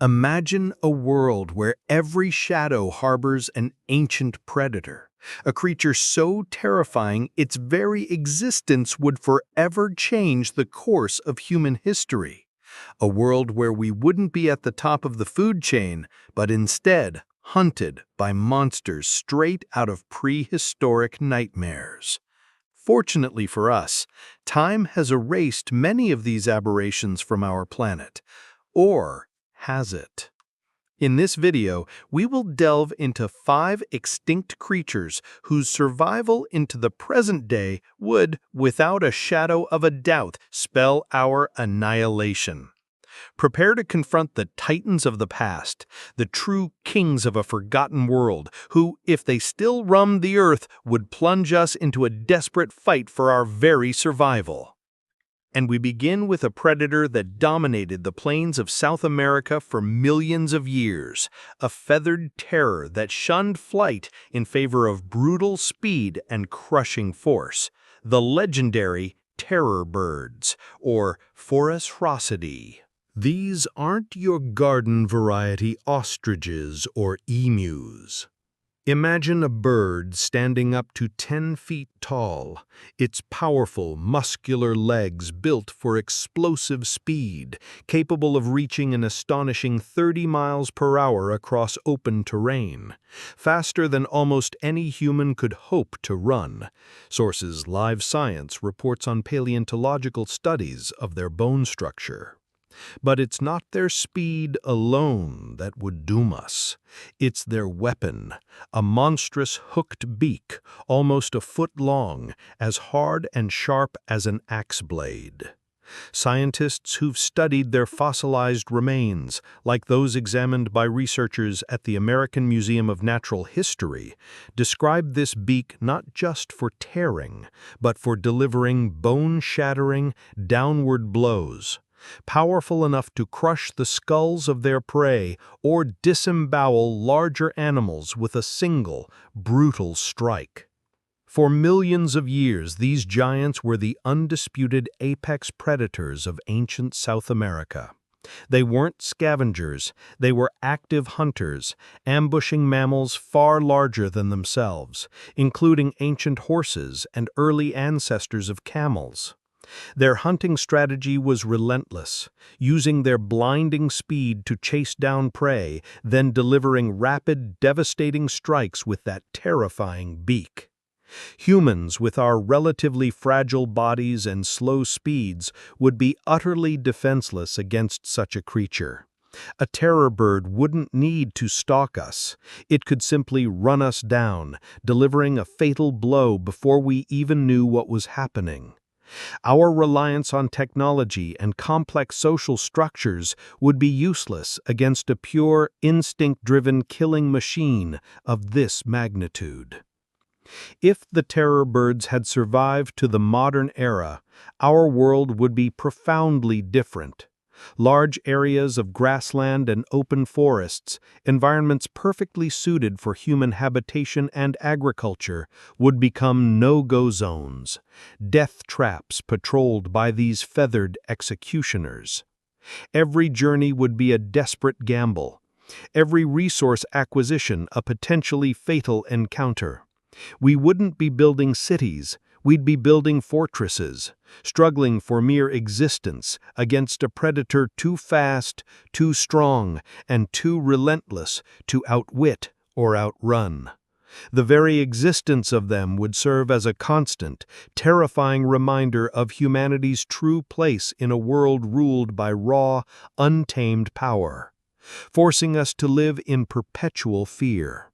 Imagine a world where every shadow harbors an ancient predator, a creature so terrifying its very existence would forever change the course of human history. A world where we wouldn't be at the top of the food chain, but instead hunted by monsters straight out of prehistoric nightmares. Fortunately for us, time has erased many of these aberrations from our planet. Or has it? In this video, we will delve into 5 extinct creatures whose survival into the present day would, without a shadow of a doubt, spell our annihilation. Prepare to confront the titans of the past, the true kings of a forgotten world, who, if they still roamed the earth, would plunge us into a desperate fight for our very survival. And we begin with a predator that dominated the plains of South America for millions of years, a feathered terror that shunned flight in favor of brutal speed and crushing force, the legendary terror birds, or Phorusrhocidae. These aren't your garden variety ostriches or emus. Imagine a bird standing up to 10 feet tall, its powerful, muscular legs built for explosive speed, capable of reaching an astonishing 30 miles per hour across open terrain, faster than almost any human could hope to run. Sources Live Science reports on paleontological studies of their bone structure. But it's not their speed alone that would doom us. It's their weapon, a monstrous hooked beak, almost a foot long, as hard and sharp as an axe blade. Scientists who've studied their fossilized remains, like those examined by researchers at the American Museum of Natural History, describe this beak not just for tearing, but for delivering bone-shattering, downward blows, powerful enough to crush the skulls of their prey or disembowel larger animals with a single, brutal strike. For millions of years, these giants were the undisputed apex predators of ancient South America. They weren't scavengers, they were active hunters, ambushing mammals far larger than themselves, including ancient horses and early ancestors of camels. Their hunting strategy was relentless, using their blinding speed to chase down prey, then delivering rapid, devastating strikes with that terrifying beak. Humans, with our relatively fragile bodies and slow speeds, would be utterly defenseless against such a creature. A terror bird wouldn't need to stalk us. It could simply run us down, delivering a fatal blow before we even knew what was happening. Our reliance on technology and complex social structures would be useless against a pure, instinct-driven killing machine of this magnitude. If the terror birds had survived to the modern era, our world would be profoundly different. Large areas of grassland and open forests, environments perfectly suited for human habitation and agriculture, would become no-go zones, death traps patrolled by these feathered executioners. Every journey would be a desperate gamble, every resource acquisition a potentially fatal encounter. We wouldn't be building cities, we'd be building fortresses, struggling for mere existence against a predator too fast, too strong, and too relentless to outwit or outrun. The very existence of them would serve as a constant, terrifying reminder of humanity's true place in a world ruled by raw, untamed power, forcing us to live in perpetual fear.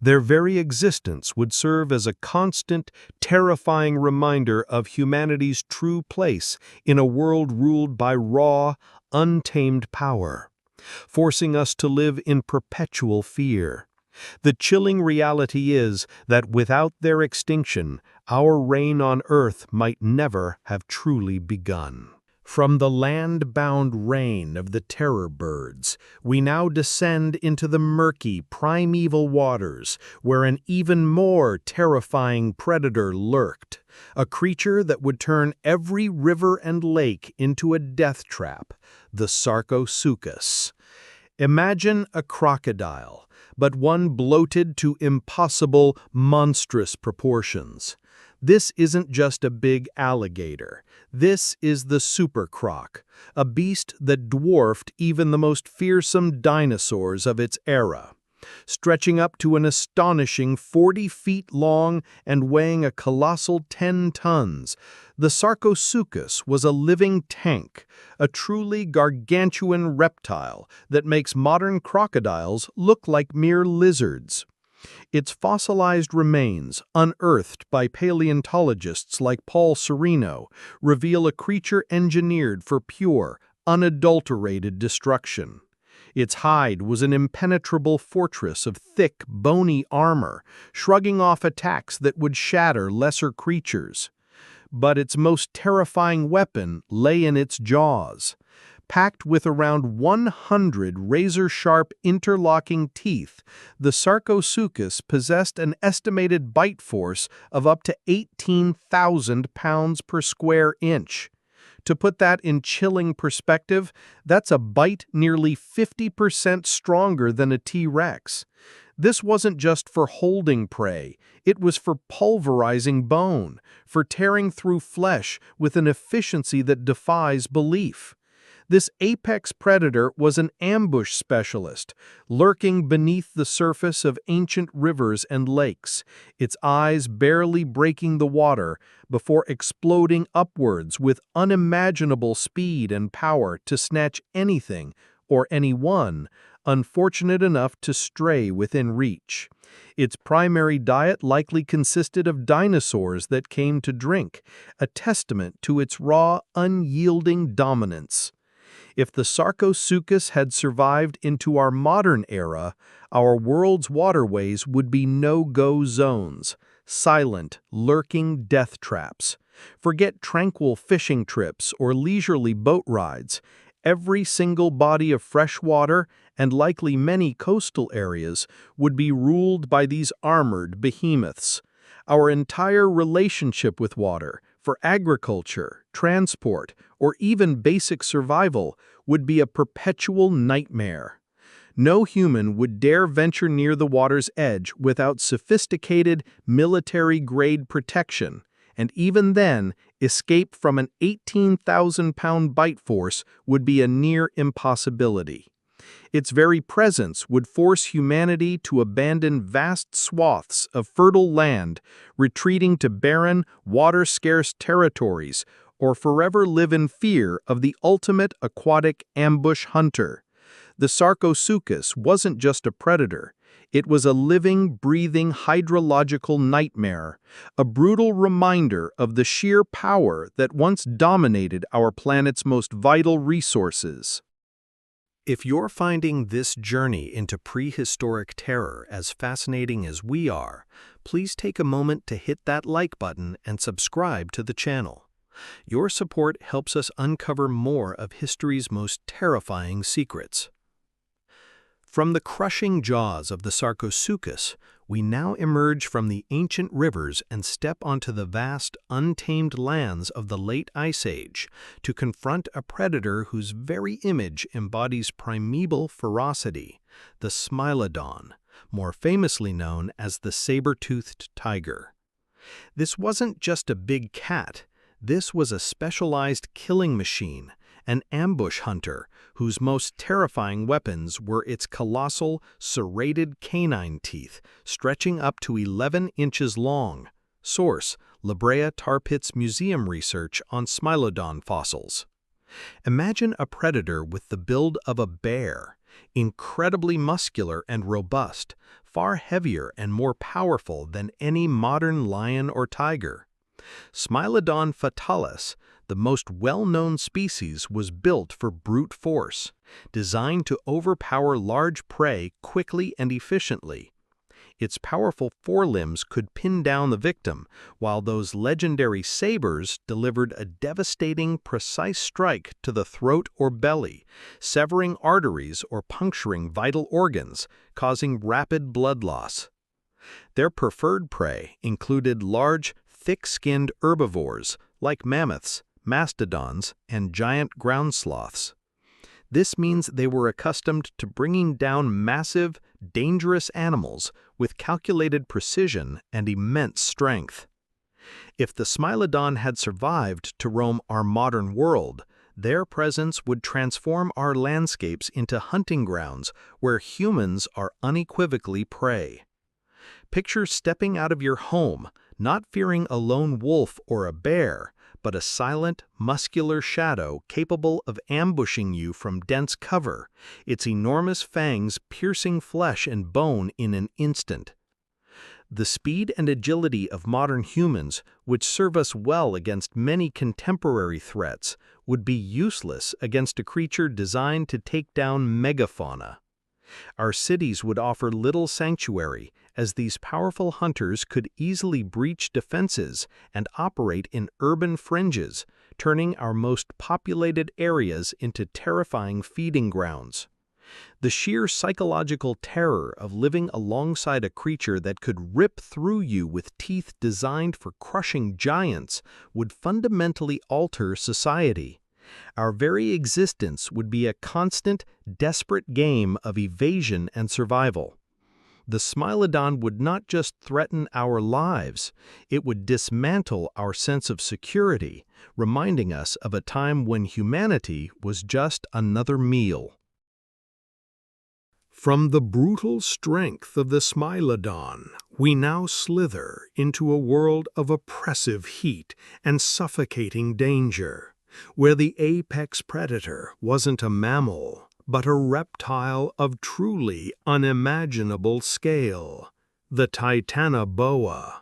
Their very existence would serve as a constant, terrifying reminder of humanity's true place in a world ruled by raw, untamed power, forcing us to live in perpetual fear. The chilling reality is that without their extinction, our reign on Earth might never have truly begun. From the land-bound reign of the terror birds, we now descend into the murky, primeval waters where an even more terrifying predator lurked, a creature that would turn every river and lake into a death trap, the Sarcosuchus. Imagine a crocodile, but one bloated to impossible, monstrous proportions. This isn't just a big alligator. This is the SuperCroc, a beast that dwarfed even the most fearsome dinosaurs of its era. Stretching up to an astonishing 40 feet long and weighing a colossal 10 tons, the Sarcosuchus was a living tank, a truly gargantuan reptile that makes modern crocodiles look like mere lizards. Its fossilized remains, unearthed by paleontologists like Paul Sereno, reveal a creature engineered for pure, unadulterated destruction. Its hide was an impenetrable fortress of thick, bony armor, shrugging off attacks that would shatter lesser creatures. But its most terrifying weapon lay in its jaws. Packed with around 100 razor-sharp interlocking teeth, the Sarcosuchus possessed an estimated bite force of up to 18,000 pounds per square inch. To put that in chilling perspective, that's a bite nearly 50% stronger than a T-Rex. This wasn't just for holding prey, it was for pulverizing bone, for tearing through flesh with an efficiency that defies belief. This apex predator was an ambush specialist, lurking beneath the surface of ancient rivers and lakes, its eyes barely breaking the water before exploding upwards with unimaginable speed and power to snatch anything or anyone unfortunate enough to stray within reach. Its primary diet likely consisted of dinosaurs that came to drink, a testament to its raw, unyielding dominance. If the Sarcosuchus had survived into our modern era, our world's waterways would be no-go zones, silent, lurking death traps. Forget tranquil fishing trips or leisurely boat rides. Every single body of fresh water, and likely many coastal areas, would be ruled by these armored behemoths. Our entire relationship with water, for agriculture, transport, or even basic survival, would be a perpetual nightmare. No human would dare venture near the water's edge without sophisticated, military-grade protection, and even then, escape from an 18,000-pound bite force would be a near impossibility. Its very presence would force humanity to abandon vast swaths of fertile land, retreating to barren, water-scarce territories, or forever live in fear of the ultimate aquatic ambush hunter. The Sarcosuchus wasn't just a predator. It was a living, breathing hydrological nightmare, a brutal reminder of the sheer power that once dominated our planet's most vital resources. If you're finding this journey into prehistoric terror as fascinating as we are, please take a moment to hit that like button and subscribe to the channel. Your support helps us uncover more of history's most terrifying secrets. From the crushing jaws of the Sarcosuchus, we now emerge from the ancient rivers and step onto the vast, untamed lands of the late Ice Age to confront a predator whose very image embodies primeval ferocity, the Smilodon, more famously known as the saber-toothed tiger. This wasn't just a big cat. This was a specialized killing machine, an ambush hunter whose most terrifying weapons were its colossal, serrated canine teeth, stretching up to 11 inches long. Source: La Brea Tar Pits Museum research on Smilodon fossils. Imagine a predator with the build of a bear, incredibly muscular and robust, far heavier and more powerful than any modern lion or tiger. Smilodon fatalis, the most well-known species, was built for brute force, designed to overpower large prey quickly and efficiently. Its powerful forelimbs could pin down the victim, while those legendary sabers delivered a devastating, precise strike to the throat or belly, severing arteries or puncturing vital organs, causing rapid blood loss. Their preferred prey included large, thick-skinned herbivores like mammoths, mastodons, and giant ground sloths. This means they were accustomed to bringing down massive, dangerous animals with calculated precision and immense strength. If the Smilodon had survived to roam our modern world, their presence would transform our landscapes into hunting grounds where humans are unequivocally prey. Picture stepping out of your home, not fearing a lone wolf or a bear, but a silent, muscular shadow capable of ambushing you from dense cover, its enormous fangs piercing flesh and bone in an instant. The speed and agility of modern humans, which serve us well against many contemporary threats, would be useless against a creature designed to take down megafauna. Our cities would offer little sanctuary, as these powerful hunters could easily breach defenses and operate in urban fringes, turning our most populated areas into terrifying feeding grounds. The sheer psychological terror of living alongside a creature that could rip through you with teeth designed for crushing giants would fundamentally alter society. Our very existence would be a constant, desperate game of evasion and survival. The Smilodon would not just threaten our lives, it would dismantle our sense of security, reminding us of a time when humanity was just another meal. From the brutal strength of the Smilodon, we now slither into a world of oppressive heat and suffocating danger, where the apex predator wasn't a mammal, but a reptile of truly unimaginable scale, the Titanoboa.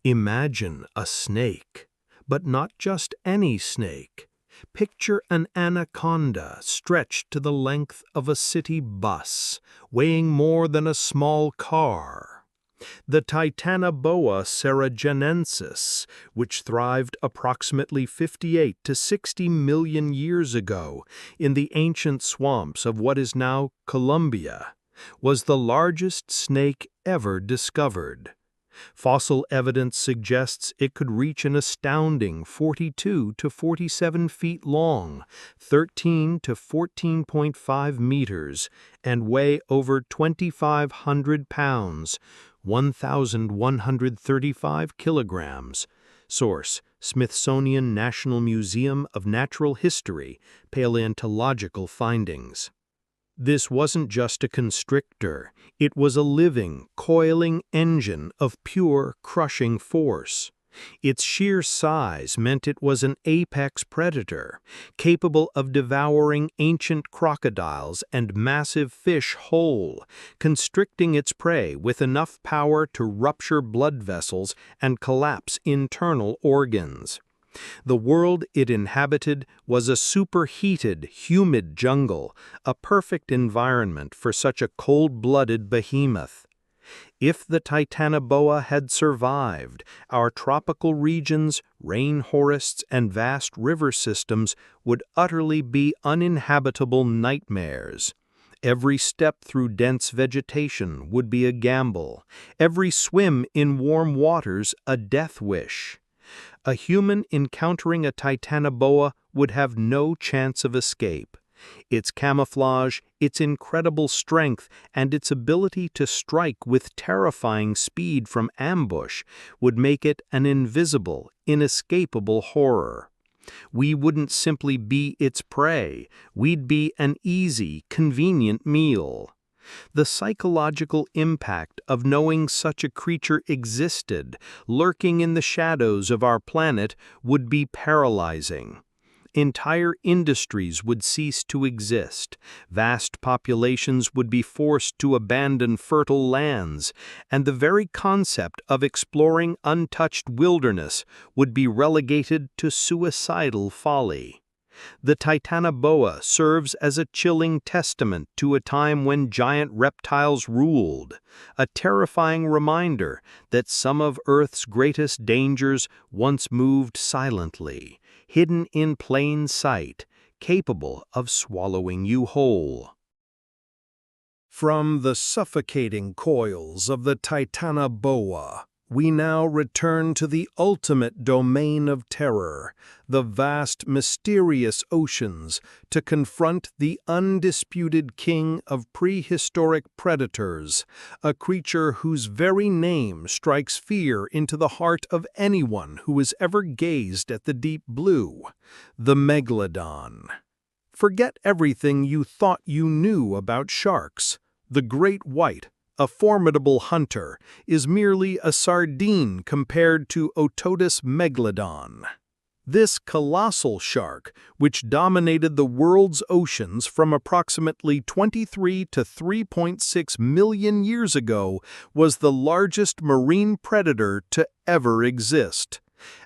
Imagine a snake, but not just any snake. Picture an anaconda stretched to the length of a city bus, weighing more than a small car. The Titanoboa saragenensis, which thrived approximately 58 to 60 million years ago in the ancient swamps of what is now Colombia, was the largest snake ever discovered. Fossil evidence suggests it could reach an astounding 42 to 47 feet long, 13 to 14.5 meters, and weigh over 2,500 pounds, 1,135 kilograms. Source: Smithsonian National Museum of Natural History, Paleontological Findings. This wasn't just a constrictor, it was a living, coiling engine of pure, crushing force. Its sheer size meant it was an apex predator, capable of devouring ancient crocodiles and massive fish whole, constricting its prey with enough power to rupture blood vessels and collapse internal organs. The world it inhabited was a superheated, humid jungle, a perfect environment for such a cold-blooded behemoth. If the Titanoboa had survived, our tropical regions, rainforests, and vast river systems would utterly be uninhabitable nightmares. Every step through dense vegetation would be a gamble, every swim in warm waters a death wish. A human encountering a Titanoboa would have no chance of escape. Its camouflage, its incredible strength, and its ability to strike with terrifying speed from ambush would make it an invisible, inescapable horror. We wouldn't simply be its prey, we'd be an easy, convenient meal. The psychological impact of knowing such a creature existed, lurking in the shadows of our planet, would be paralyzing. Entire industries would cease to exist, vast populations would be forced to abandon fertile lands, and the very concept of exploring untouched wilderness would be relegated to suicidal folly. The Titanoboa serves as a chilling testament to a time when giant reptiles ruled, a terrifying reminder that some of Earth's greatest dangers once moved silently, hidden in plain sight, capable of swallowing you whole. From the suffocating coils of the Titanoboa, We now return to the ultimate domain of terror, the vast, mysterious oceans, to confront the undisputed king of prehistoric predators, a creature whose very name strikes fear into the heart of anyone who has ever gazed at the deep blue, the Megalodon. Forget everything you thought you knew about sharks. The great white, a formidable hunter, is merely a sardine compared to Ototus megalodon. This colossal shark, which dominated the world's oceans from approximately 23 to 3.6 million years ago, was the largest marine predator to ever exist.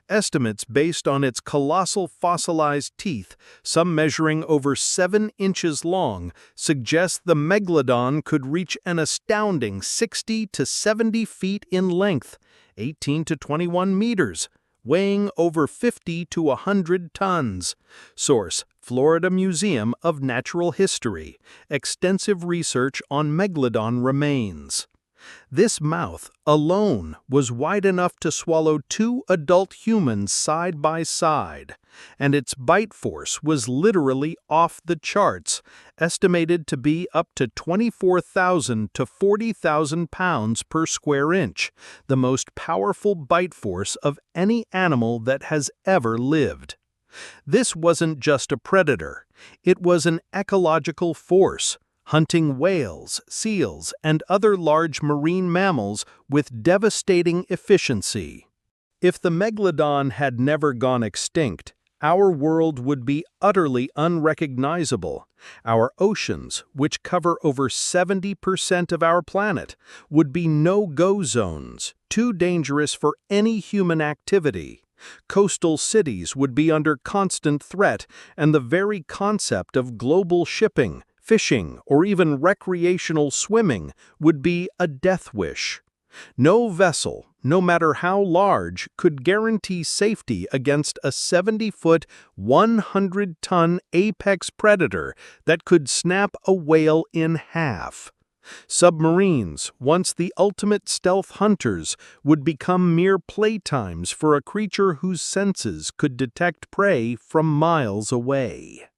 Estimates based on its colossal fossilized teeth, some measuring over 7 inches long, suggest the megalodon could reach an astounding 60 to 70 feet in length, 18 to 21 meters, weighing over 50 to 100 tons. Source: Florida Museum of Natural History. Extensive research on megalodon remains. This mouth alone was wide enough to swallow 2 adult humans side by side, and its bite force was literally off the charts, estimated to be up to 24,000 to 40,000 pounds per square inch, the most powerful bite force of any animal that has ever lived. This wasn't just a predator, it was an ecological force, hunting whales, seals, and other large marine mammals with devastating efficiency. If the megalodon had never gone extinct, our world would be utterly unrecognizable. Our oceans, which cover over 70% of our planet, would be no-go zones, too dangerous for any human activity. Coastal cities would be under constant threat, and the very concept of global shipping, fishing, or even recreational swimming would be a death wish. No vessel, no matter how large, could guarantee safety against a 70-foot, 100-ton apex predator that could snap a whale in half. Submarines, once the ultimate stealth hunters, would become mere playtimes for a creature whose senses could detect prey from miles away.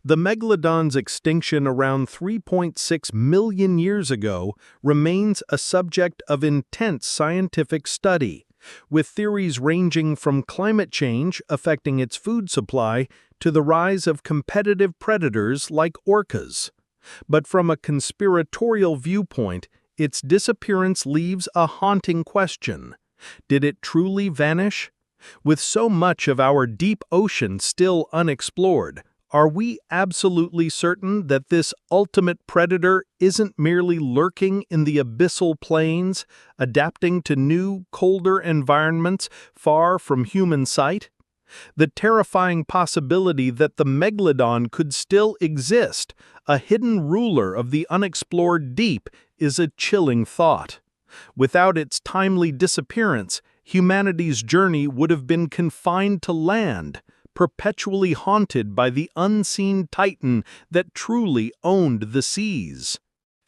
The megalodon's extinction around 3.6 million years ago remains a subject of intense scientific study, with theories ranging from climate change affecting its food supply to the rise of competitive predators like orcas. But from a conspiratorial viewpoint, its disappearance leaves a haunting question. Did it truly vanish? With so much of our deep ocean still unexplored, are we absolutely certain that this ultimate predator isn't merely lurking in the abyssal plains, adapting to new, colder environments far from human sight? The terrifying possibility that the megalodon could still exist, a hidden ruler of the unexplored deep, is a chilling thought. Without its timely disappearance, humanity's journey would have been confined to land, perpetually haunted by the unseen titan that truly owned the seas.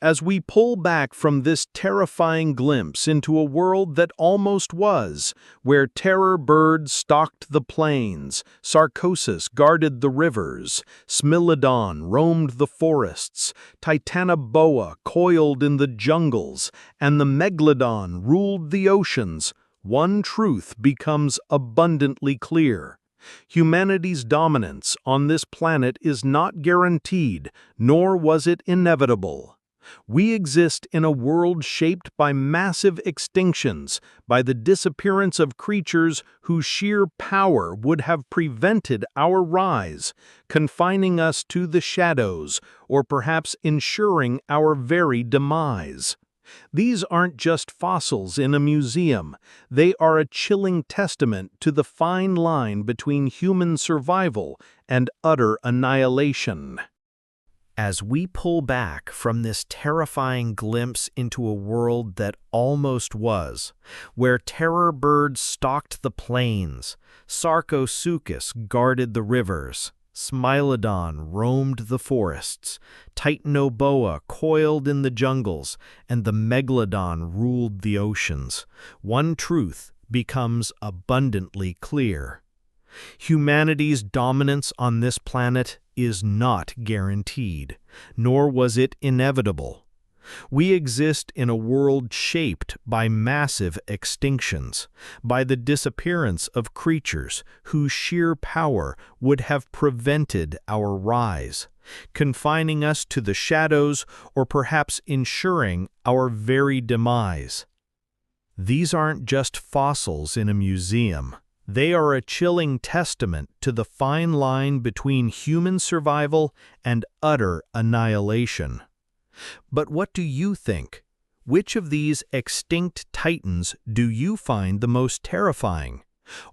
As we pull back from this terrifying glimpse into a world that almost was, where terror birds stalked the plains, Sarcosuchus guarded the rivers, Smilodon roamed the forests, Titanoboa coiled in the jungles, and the Megalodon ruled the oceans, one truth becomes abundantly clear. Humanity's dominance on this planet is not guaranteed, nor was it inevitable. We exist in a world shaped by massive extinctions, by the disappearance of creatures whose sheer power would have prevented our rise, confining us to the shadows, or perhaps ensuring our very demise. These aren't just fossils in a museum, they are a chilling testament to the fine line between human survival and utter annihilation. As we pull back from this terrifying glimpse into a world that almost was, where terror birds stalked the plains, Sarcosuchus guarded the rivers, Smilodon roamed the forests, Titanoboa coiled in the jungles, and the Megalodon ruled the oceans. One truth becomes abundantly clear. Humanity's dominance on this planet is not guaranteed, nor was it inevitable. We exist in a world shaped by massive extinctions, by the disappearance of creatures whose sheer power would have prevented our rise, confining us to the shadows or perhaps ensuring our very demise. These aren't just fossils in a museum. They are a chilling testament to the fine line between human survival and utter annihilation. But what do you think? Which of these extinct titans do you find the most terrifying?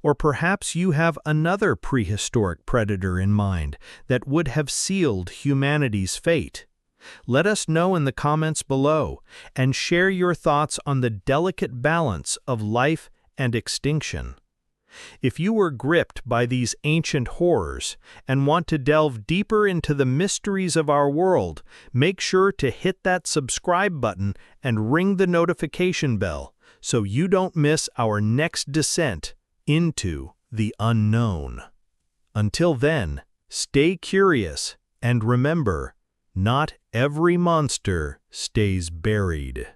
Or perhaps you have another prehistoric predator in mind that would have sealed humanity's fate? Let us know in the comments below and share your thoughts on the delicate balance of life and extinction. If you were gripped by these ancient horrors and want to delve deeper into the mysteries of our world, make sure to hit that subscribe button and ring the notification bell so you don't miss our next descent into the unknown. Until then, stay curious and remember, not every monster stays buried.